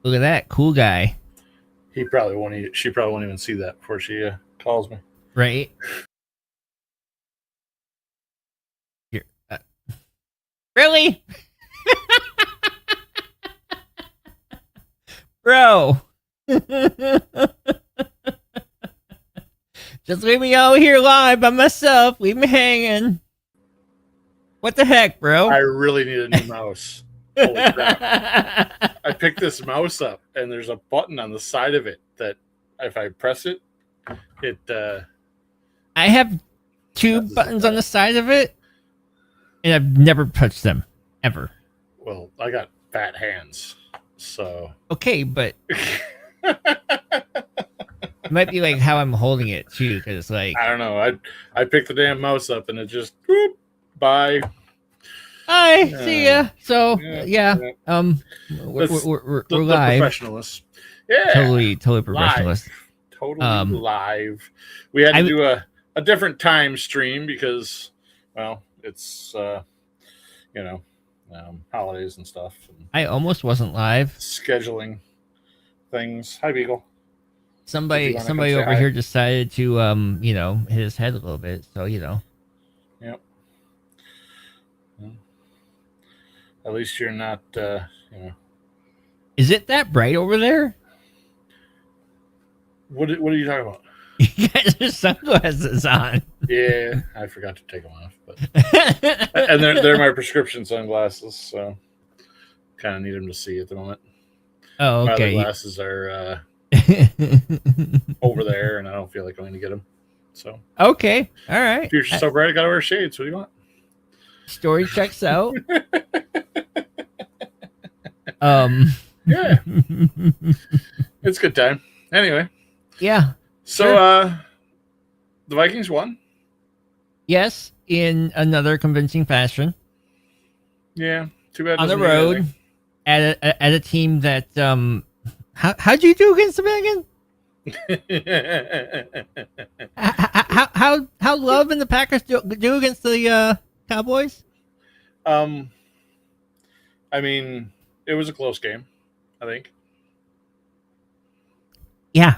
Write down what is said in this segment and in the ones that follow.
Look at that cool guy, She probably won't even see that before she calls me. right? Here, really, bro. Just leave me out here live by myself. Leave me hanging. What the heck, bro? I really need a new mouse. Holy crap. I picked this mouse up, and there's a button on the side of it that if I press it, it I have two buttons on the side of it, and I've never touched them, ever. well, I got fat hands, so Okay, but it might be like how I'm holding it, too, because, like... I don't know. I picked the damn mouse up, and it just, whoop, bye. Hi, see ya. So, yeah, we're The live. professionalists. Yeah. Totally professionalist. Totally live. We had to do a different time stream because, well, it's, holidays and stuff. And I almost wasn't live. scheduling things. Hi, Beagle. Somebody over here decided to, hit his head a little bit. So, Yep. At least you're not, Is it that bright over there? What are you talking about? You guys have sunglasses on. Yeah, I forgot to take them off. But and they're my prescription sunglasses, so kind of need them to see at the moment. Oh, okay. My other glasses are over there, and I don't feel like I'm going to get them. So okay, all right. Future's so bright, I got to wear shades. What do you want? Story checks out. Yeah, it's a good time. Anyway, yeah. So Sure. The Vikings won. Yes, in another convincing fashion. Yeah, too bad On the road at a team that how'd you do against them again? How Love and the Packers do against the Cowboys? I mean, it was a close game, I think. Yeah.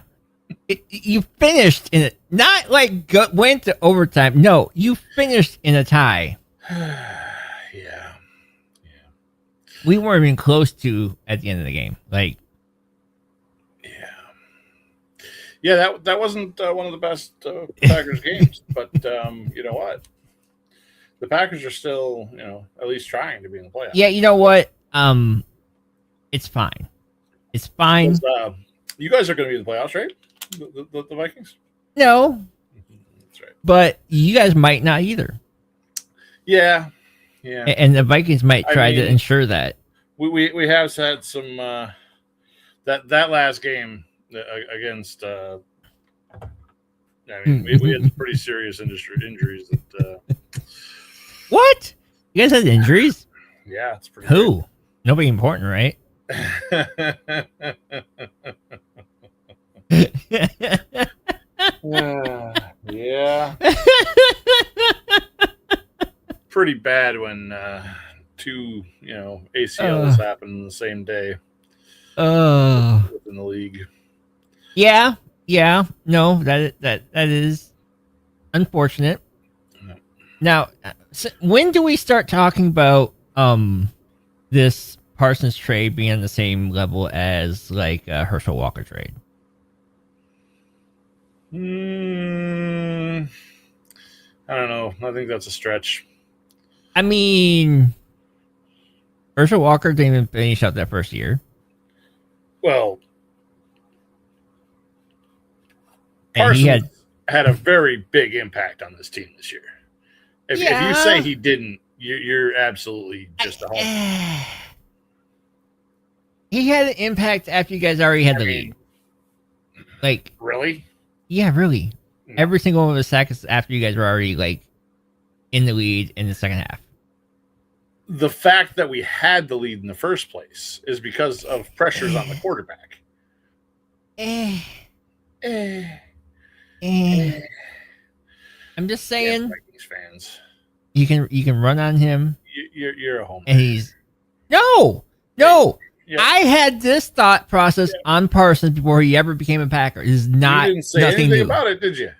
You finished in it, not like went to overtime. No, you finished in a tie. Yeah. We weren't even close to at the end of the game. Like, yeah, that wasn't one of the best Packers games, but you know what? The Packers are still, at least trying to be in the playoffs. yeah, you know what? It's fine. It's fine. Because, you guys are going to be in the playoffs, right? The Vikings? No, that's right. But you guys might not either. Yeah. And the Vikings might try to ensure that. We have had some that last game against. We had pretty serious injuries. That what? You guys had injuries? Yeah, it's pretty. Who? Great. Nobody important, right? Yeah. Pretty bad when two, ACLs happen in the same day. Within the league. Yeah. No, that is unfortunate. No. Now, so when do we start talking about this Parsons trade being on the same level as like Herschel Walker trade? I don't know. I think that's a stretch. I mean, Herschel Walker didn't even finish out that first year. Well, and Parsons had a very big impact on this team this year. If you say he didn't, you're absolutely just a homer. He had an impact after you guys already had the lead. Like, really? Yeah, really. No. Every single one of the sacks after you guys were already like in the lead in the second half. The fact that we had the lead in the first place is because of pressures on the quarterback. I'm just saying. Yeah, Vikings fans. You can run on him. You're a homer. And he's no. Yep. I had this thought process on Parsons before he ever became a Packer. It is You not didn't say nothing anything new. about it, did you?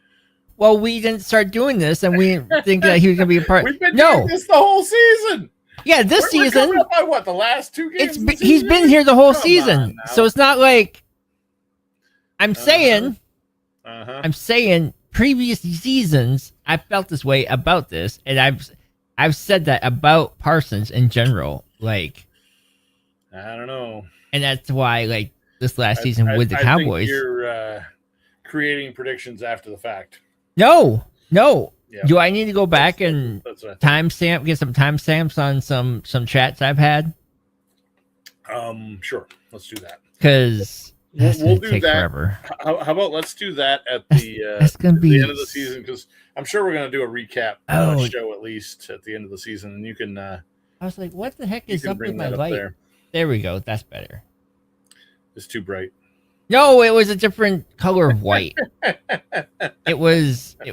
Well, we didn't start doing this, and we didn't think that he was going to be a part. We've been No, doing this the whole season. yeah, this We're season coming up by what, the last 2 games? it's of the he's season? been here the whole Come season, on now. so it's not like I'm Uh-huh. saying. Uh-huh. I'm saying previous seasons I felt this way about this, and I've said that about Parsons in general, like, I don't know. and that's why like this last season with the I Cowboys. think you're creating predictions after the fact. No. Yeah. Do I need to go back and That's what timestamp, get some timestamps on some chats I've had? Sure. Let's do that. Because that's We'll gonna do take that. forever. How about let's do that at the That's gonna at be the end of the season, because I'm sure we're going to do a recap show at least at the end of the season, and you can. I was like, what the heck You is can up with bring my that up light? there. There we go. That's better. It's too bright. No, it was a different color of white. It was It's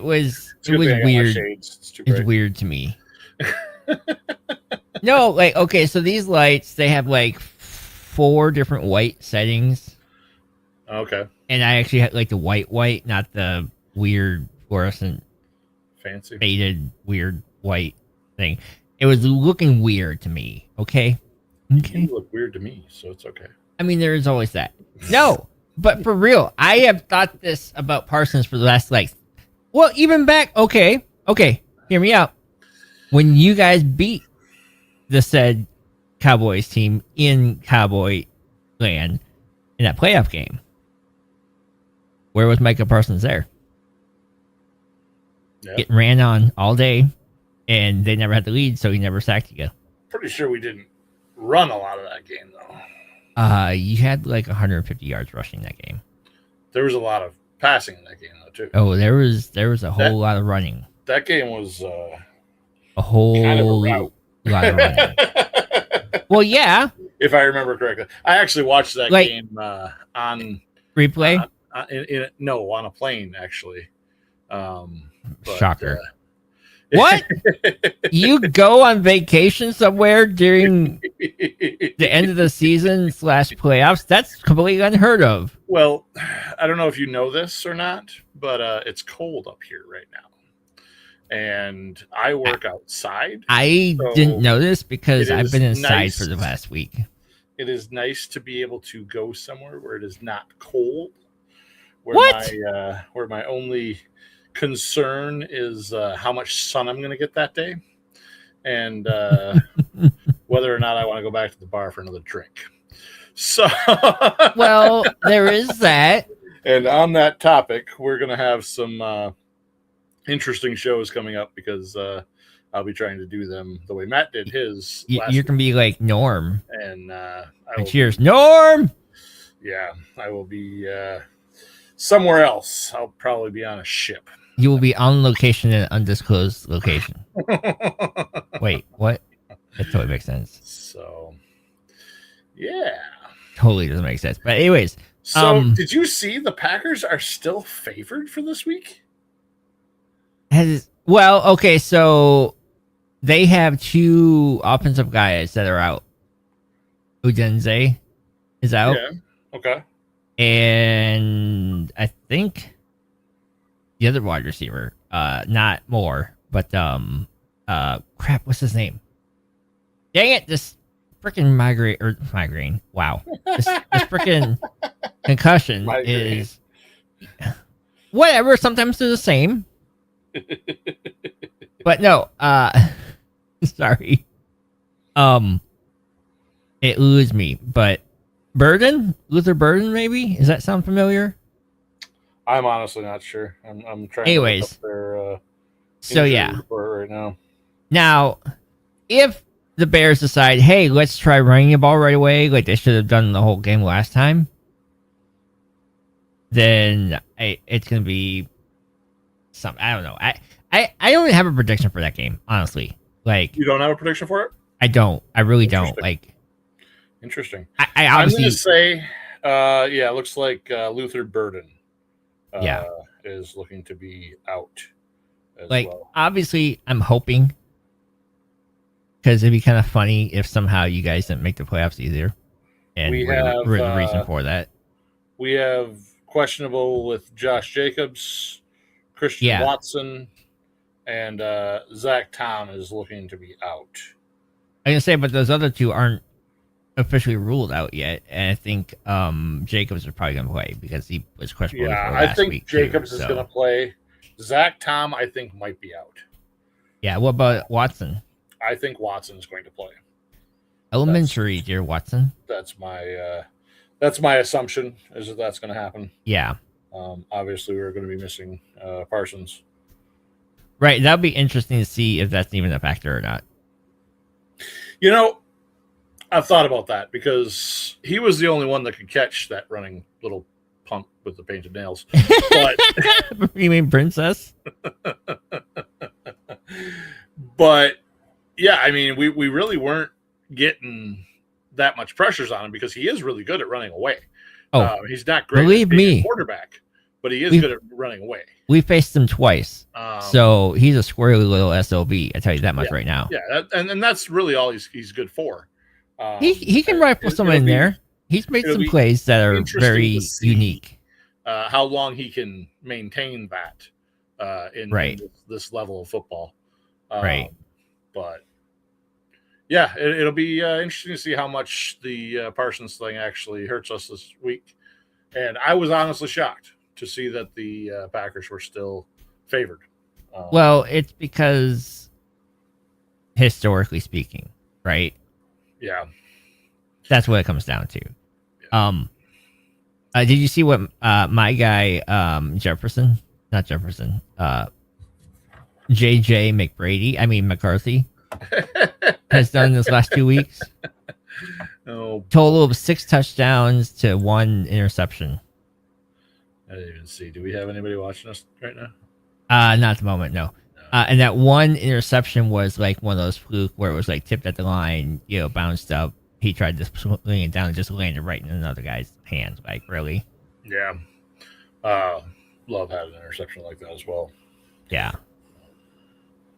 good thing I got my weird. shades. It's too It's bright. weird to me. No, like, okay, so these lights, they have like 4 different white settings, Okay. and I actually had like the white, not the weird fluorescent Fancy. faded weird white thing. It was looking weird to me. Okay. You look weird to me, so it's okay. I mean, there is always that. No, but for real, I have thought this about Parsons for the last even back. Okay, hear me out. When you guys beat the said Cowboys team in Cowboy land in that playoff game, where was Micah Parsons there? Yeah. Getting ran on all day, and they never had the lead, so he never sacked you. Pretty sure we didn't run a lot of that game though. You had like 150 yards rushing that game. There was a lot of passing in that game though too. Oh, there was a whole lot of running. That game was A whole kind of a rout. lot of running. Well, yeah. If I remember correctly, I actually watched that Like- game on Replay. on a plane actually. But, Shocker. What? You go on vacation somewhere during the end of the season / playoffs? That's completely unheard of. Well, I don't know if you know this or not, but it's cold up here right now. And I work outside. I So didn't know this because it I've is been inside nice. for the last week. It is nice to be able to go somewhere where it is not cold. Where What? where my only concern is how much sun I'm going to get that day, and whether or not I want to go back to the bar for another drink. So, Well, there is that. and on that topic, we're going to have some interesting shows coming up because I'll be trying to do them the way Matt did his. You're last going to be like Norm. week. And I And will, cheers, Norm! yeah, I will be somewhere else. I'll probably be on a ship. You will be on location in an undisclosed location. Wait, what? That totally makes sense. So, yeah. Totally doesn't make sense. But anyways, So, did you see the Packers are still favored for this week? well, okay, so they have 2 offensive guys that are out. Udenze is out, Yeah. Okay. and I think the other wide receiver, not more, but crap, what's his name? Dang it, this freaking migraine. Wow, this freaking concussion Migraine. is whatever. Sometimes they're the same, but no. Sorry. It eludes me, but Luther Burden, maybe? Does that sound familiar? I'm honestly not sure. I'm trying Anyways. to look up their So injury yeah. report right now. Now, if the Bears decide, hey, let's try running the ball right away, like they should have done the whole game last time, then it's gonna be something. I don't know. I don't have a prediction for that game, honestly. Like, You don't have a prediction for it? I don't. I really don't. Interesting. Like, Interesting. I I'm obviously going to say, yeah, it looks like Luther Burden is looking to be out as like well. obviously I'm hoping, because it'd be kind of funny if somehow you guys didn't make the playoffs either. and We we're have the reason for that. we have questionable with Josh Jacobs, Christian Yeah. Watson, and Zach Tom is looking to be out. I can say, but those other two aren't officially ruled out yet, and I think Jacobs is probably going to play because he was questionable Yeah, before I last think week. Jacobs too, is so. going to play. Zach Tom, I think, might be out. Yeah, what about Watson? I think Watson's going to play. Elementary, dear Watson. That's my assumption is that that's going to happen. Yeah. Obviously, we're going to be missing Parsons. Right, that'd be interesting to see if that's even a factor or not. You know, I've thought about that because he was the only one that could catch that running little punk with the painted nails. But you mean Princess? But yeah, I mean, we really weren't getting that much pressures on him because he is really good at running away. He's not great believe at being me, a quarterback, but he is good at running away. We faced him twice, so he's a squirrely little SOB. I tell you that much right now. Yeah, and that's really all he's good for. He can rifle someone in there. He's made some plays that are very unique. How long he can maintain that in this level of football. Right. But yeah, it'll be interesting to see how much the Parsons thing actually hurts us this week. And I was honestly shocked to see that the Packers were still favored. Well, it's because historically speaking, right? Yeah. That's what it comes down to. Yeah. Did you see what my guy JJ McCarthy has done this last 2 weeks? Total of 6 touchdowns to 1 interception. I didn't even see. Do we have anybody watching us right now? Not at the moment, no. And that 1 interception was like one of those fluke where it was like tipped at the line, bounced up. He tried to swing it down and just landed right in another guy's hands. Like, really? Yeah. Love having an interception like that as well. Yeah.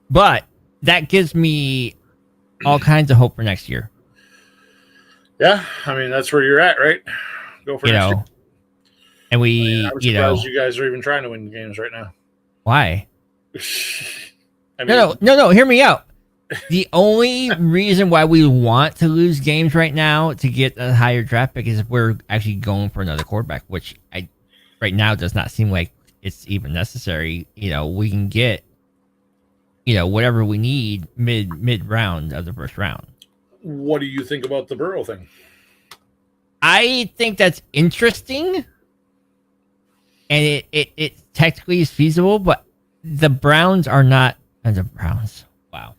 But that gives me all kinds of hope for next year. Yeah, I mean, that's where you're at, right? Go for next year. And we, I'm surprised you guys are even trying to win games right now. Why? I mean, no, hear me out. The only reason why we want to lose games right now to get a higher draft pick is if we're actually going for another quarterback, which right now does not seem like it's even necessary. We can get, whatever we need mid round of the first round. What do you think about the Burrow thing? I think that's interesting, and it technically is feasible, but the Browns are not the Browns. Wow.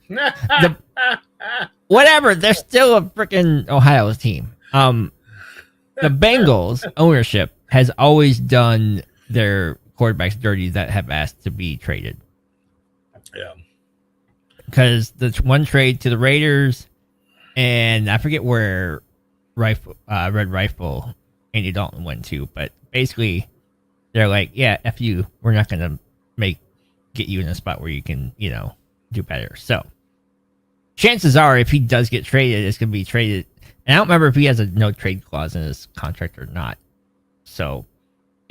Whatever. They're still a freaking Ohio team. The Bengals ownership has always done their quarterbacks dirty that have asked to be traded. Yeah. Because the one trade to the Raiders, and I forget where Red Rifle Andy Dalton went to, but basically they're like, yeah, F you. We're not going to get you in a spot where you can, do better. So chances are if he does get traded, it's going to be traded. And I don't remember if he has a no trade clause in his contract or not. So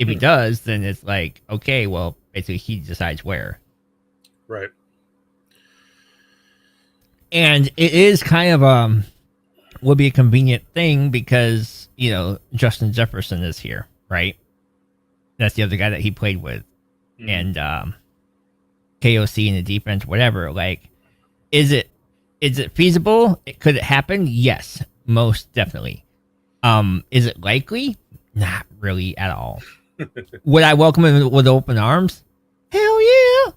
if he does, then it's like, okay, well, basically he decides where. Right. And it is kind of would be a convenient thing because, Justin Jefferson is here, right? That's the other guy that he played with. And KOC in the defense, whatever. Like, is it feasible? Could it happen? Yes, most definitely. Is it likely? Not really at all. Would I welcome him with open arms? Hell yeah!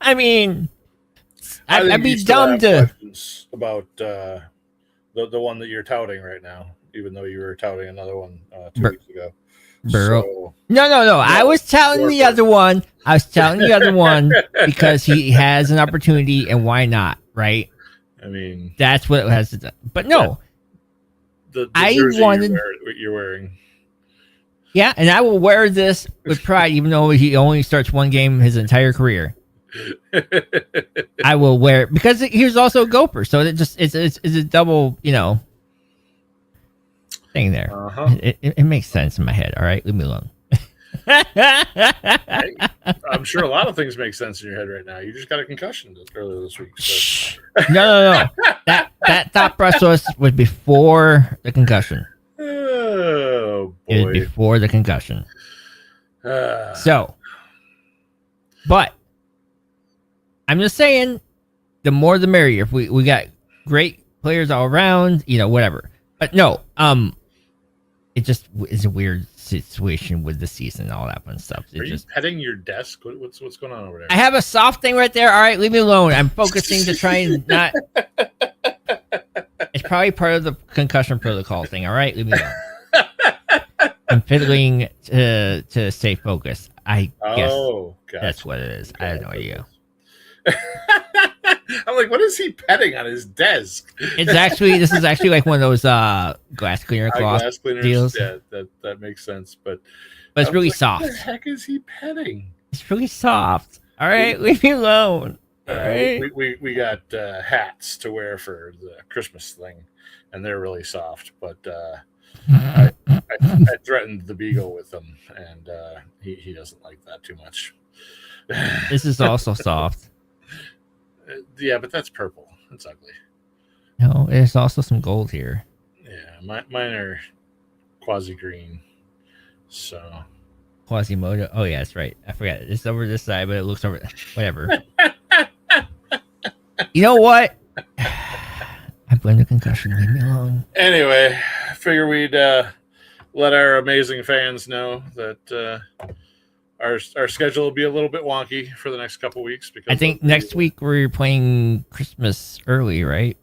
I mean, I'd be dumb to about the one that you're touting right now, even though you were touting another one 2 weeks ago. Burrow. So, no. I was touting the other one. Because he has an opportunity, and why not, right? I mean, that's what it has to do. But no, the jersey you're wearing. Yeah, and I will wear this with pride, even though he only starts one game his entire career. I will wear it because he was also a Gopher, so it's a double, happening there. Uh-huh. It makes sense in my head. All right, leave me alone. Hey, I'm sure a lot of things make sense in your head right now. You just got a concussion earlier this week. So. Shh. No. That thought process was before the concussion. Oh boy! It was before the concussion. So, but I'm just saying, the more the merrier. If we got great players all around, whatever. But no, it just is a weird situation with the season and all that fun stuff. Are you petting your desk? What's going on over there? I have a soft thing right there. All right, leave me alone. I'm focusing to try and not. It's probably part of the concussion protocol thing. All right, leave me alone. I'm fiddling to stay focused. I guess that's what it is. I have no idea. I'm like, what is he petting on his desk? This is actually like one of those glass cleaner cloth deals. Yeah, that makes sense. But it's really soft. What the heck is he petting? It's really soft. All right, leave me alone. All right. We got hats to wear for the Christmas thing, and they're really soft. But I threatened the beagle with them, and he doesn't like that too much. This is also soft. Yeah, but that's purple. That's ugly. No, there's also some gold here. Yeah, mine are quasi green. So Quasimodo. Oh yeah, that's right. I forgot. It's over this side, but it looks over. Whatever. You know what? I blame the concussion. Leave me alone. Anyway, I figure we'd let our amazing fans know that our schedule will be a little bit wonky for the next couple weeks because I think next week we're playing Christmas early, right?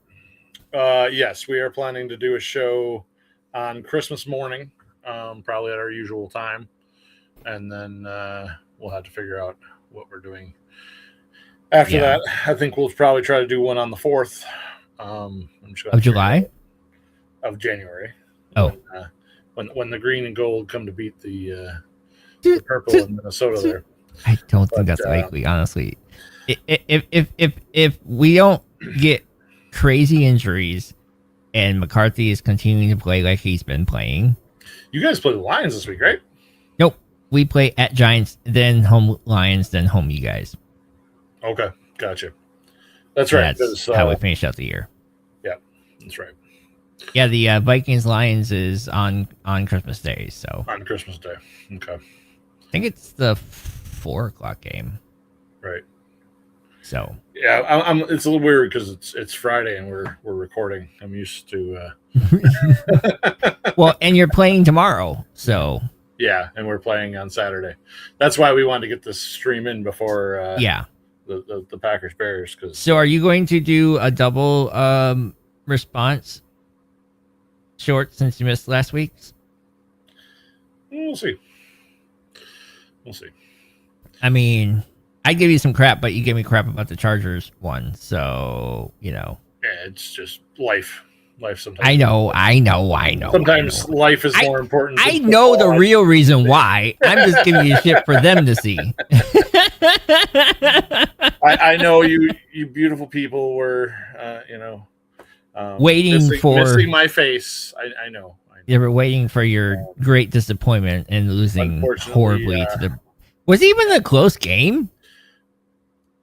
Yes, we are planning to do a show on Christmas morning, probably at our usual time, and then we'll have to figure out what we're doing after that. I think we'll probably try to do one on the 4th of July, of January. Oh, when the green and gold come to beat the purple in Minnesota there. I don't think that's likely, honestly. If we don't get crazy injuries and McCarthy is continuing to play like he's been playing. You guys play the Lions this week, right? Nope. We play at Giants, then home Lions, then home you guys. Okay, gotcha. That's right. That's how we finish out the year. Yeah, that's right. Yeah, the Vikings Lions is on Christmas Day, so on Christmas Day. Okay. I think it's the 4:00 game. Right. So yeah, I'm. It's a little weird because it's Friday and we're recording. I'm used to. Well, and you're playing tomorrow, so. Yeah, and we're playing on Saturday. That's why we wanted to get this stream in before. The Packers Bears. So, are you going to do a double response short since you missed last week's? We'll see. I mean, I give you some crap, but you gave me crap about the Chargers one, so Yeah, it's just life. Life sometimes. I know. Sometimes life is more important. I know the real reason why. I'm just giving you shit for them to see. I know you beautiful people were, missing my face. I know. You were waiting for your great disappointment and losing horribly to the. Was it even a close game?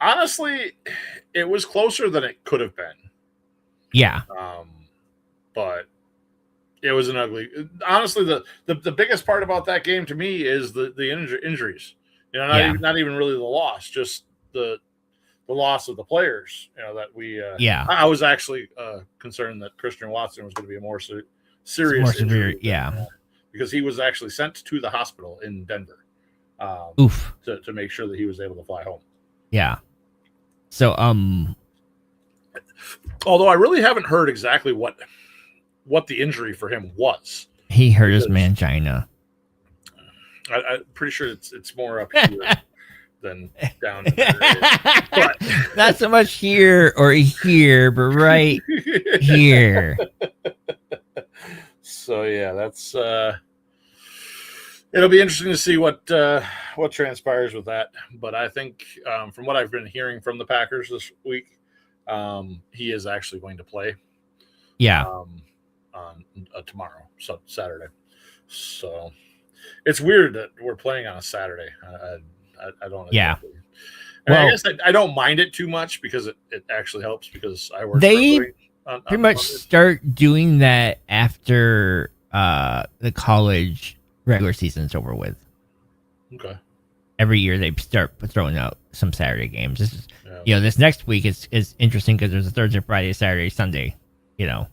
Honestly, it was closer than it could have been. Yeah. But it was an ugly. Honestly, the biggest part about that game to me is the injuries. Not even really the loss, just the loss of the players. That we. I was actually concerned that Christian Watson was going to be a more serious injury. Yeah. Because he was actually sent to the hospital in Denver. Oof. To make sure that he was able to fly home. Yeah. So although I really haven't heard exactly what the injury for him was. He hurt his mangina. I'm pretty sure it's more up here than down there. But not so much here or here, but right here. So yeah, that's it'll be interesting to see what transpires with that. But I think from what I've been hearing from the Packers this week, he is actually going to play. Yeah. tomorrow, so Saturday. So it's weird that we're playing on a Saturday. I don't. Yeah. Exactly. Well, I guess I don't mind it too much because it actually helps because I work. They pretty much start doing that after the college regular season's over with. Okay. Every year they start throwing out some Saturday games. This is, this next week is interesting because there's a Thursday, Friday, Saturday, Sunday,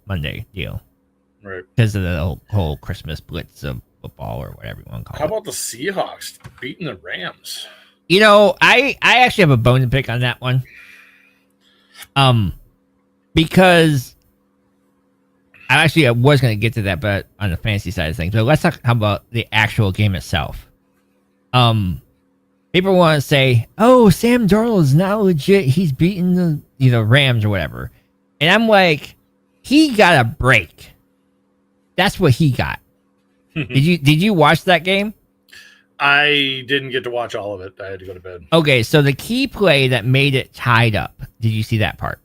Monday deal. Right. Because of the whole Christmas blitz of football or whatever you want to call it. How about the Seahawks beating the Rams? I actually have a bone to pick on that one. Because I was going to get to that, but on the fantasy side of things. But let's talk about the actual game itself. People want to say, "Oh, Sam Darnold is not legit. He's beating the Rams or whatever," and I'm like, he got a break. That's what he got. Did you watch that game? I didn't get to watch all of it. I had to go to bed. Okay, so the key play that made it tied up. Did you see that part?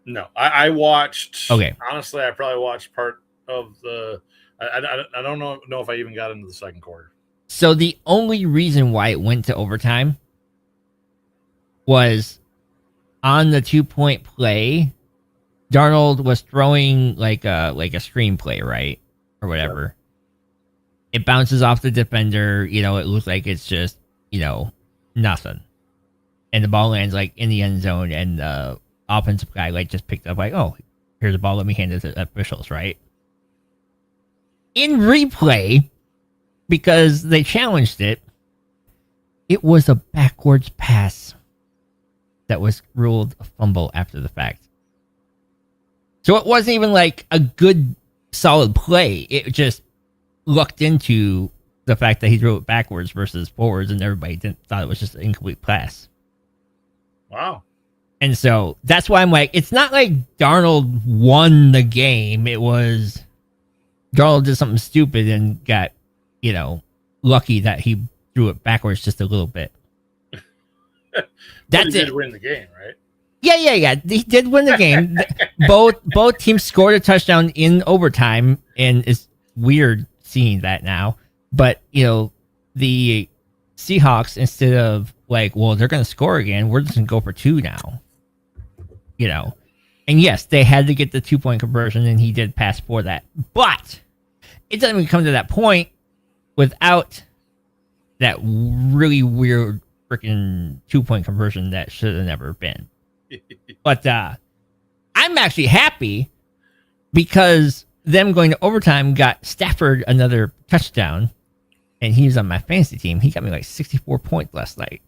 No, I watched. Okay, honestly, I probably watched part of the. I don't know if I even got into the second quarter. So the only reason why it went to overtime was on the 2-point play. Darnold was throwing like a screenplay, right, or whatever. Yep. It bounces off the defender. It looks like it's just nothing, and the ball lands like in the end zone, and the offensive guy like just picked up like, oh, here's the ball. Let me hand it to the officials, right? In replay, because they challenged it, it was a backwards pass that was ruled a fumble after the fact. So it wasn't even like a good, solid play. It just looked into the fact that he threw it backwards versus forwards, and everybody thought it was just an incomplete pass. Wow. And so that's why I'm like, it's not like Darnold won the game. It was Darnold did something stupid and got, lucky that he threw it backwards just a little bit. That's it. He did win the game, right? Yeah. He did win the game. Both teams scored a touchdown in overtime, and it's weird seeing that now. But, the Seahawks, instead of like, well, they're going to score again, we're just going to go for 2 now. And yes, they had to get the 2-point conversion, and he did pass for that. But it doesn't even come to that point without that really weird freaking 2-point conversion that should have never been. But I'm actually happy because them going to overtime got Stafford another touchdown, and he was on my fantasy team. He got me like 64 points last night.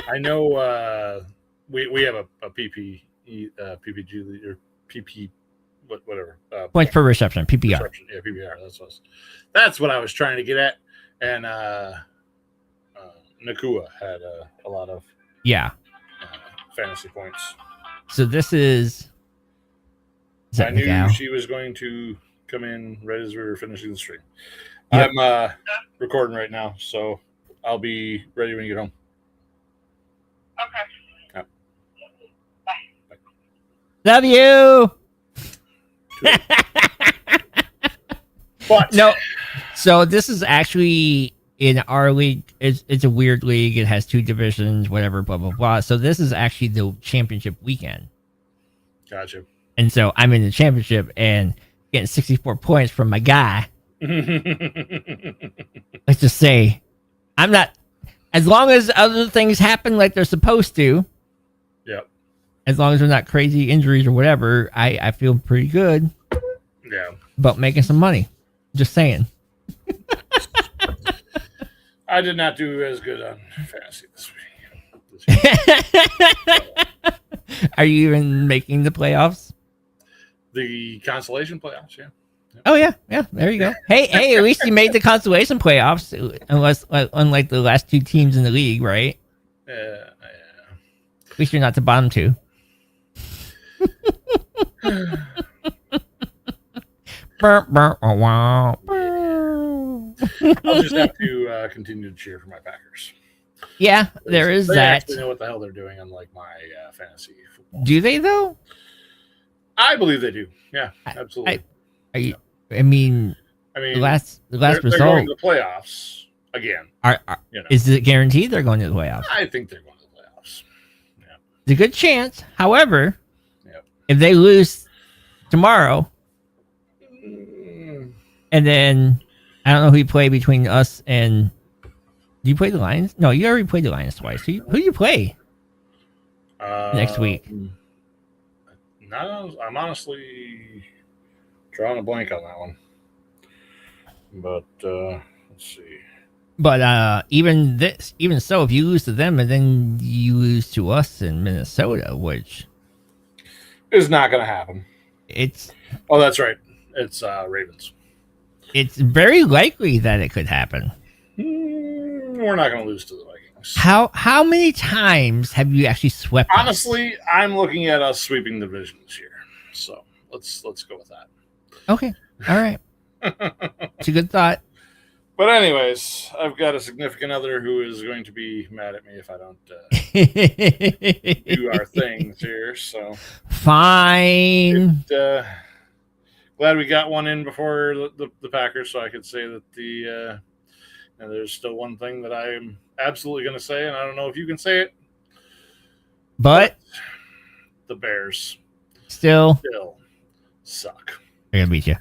I know we have a PPG or PP whatever points per reception, PPR. Yeah, PPR. That's what I was trying to get at. And Nakua had a lot of fantasy points. So this is I knew Miguel? She was going to come in right as we were finishing the stream. Yep. I'm recording right now, so I'll be ready when you get home. Okay. Yep. Bye. Love you. But no. So this is actually in our league. It's a weird league. It has 2 divisions, whatever, blah, blah, blah. So this is actually the championship weekend. Gotcha. And so I'm in the championship and getting 64 points from my guy. Let's just say I'm not, as long as other things happen like they're supposed to. Yep. As long as they're not crazy injuries or whatever, I feel pretty good. Yeah. About making some money. Just saying. I did not do as good on fantasy this week. Are you even making the playoffs? The consolation playoffs, yeah. Yep. Oh yeah. There you go. Hey, at least you made the consolation playoffs, unlike the last 2 teams in the league, right? Yeah. At least you're not the bottom 2. I'll just have to continue to cheer for my Packers. Yeah, there is they that. Actually know what the hell they're doing, unlike my fantasy football. Do they though? I believe they do. Yeah, I- absolutely. I mean, I the mean, last they're going result to the playoffs again. You know, is it guaranteed they're going to the playoffs? I think they're going to the playoffs. Yeah. It's a good chance. However, Yep. if they lose tomorrow, Mm, and then I don't know who you play between us and. Do you play the Lions? No, you already played the Lions twice. Who do you play next week? No, I'm honestly drawing a blank on that one. But let's see. But even so, if you lose to them and then you lose to us in Minnesota, which It's not going to happen. it's Oh, that's right. It's Ravens. it's very likely that it could happen. We're not going to lose to the Vikings. How many times have you actually swept us? Honestly, I'm looking at us sweeping the division this year. So let's go with that. Okay, all right, it's a good thought. But anyways, I've got a significant other who is going to be mad at me if I don't do our things here. So Fine. glad we got one in before the Packers, so I could say that and there's still one thing that I am absolutely going to say, and I don't know if you can say it, But the Bears still suck. they're gonna beat you.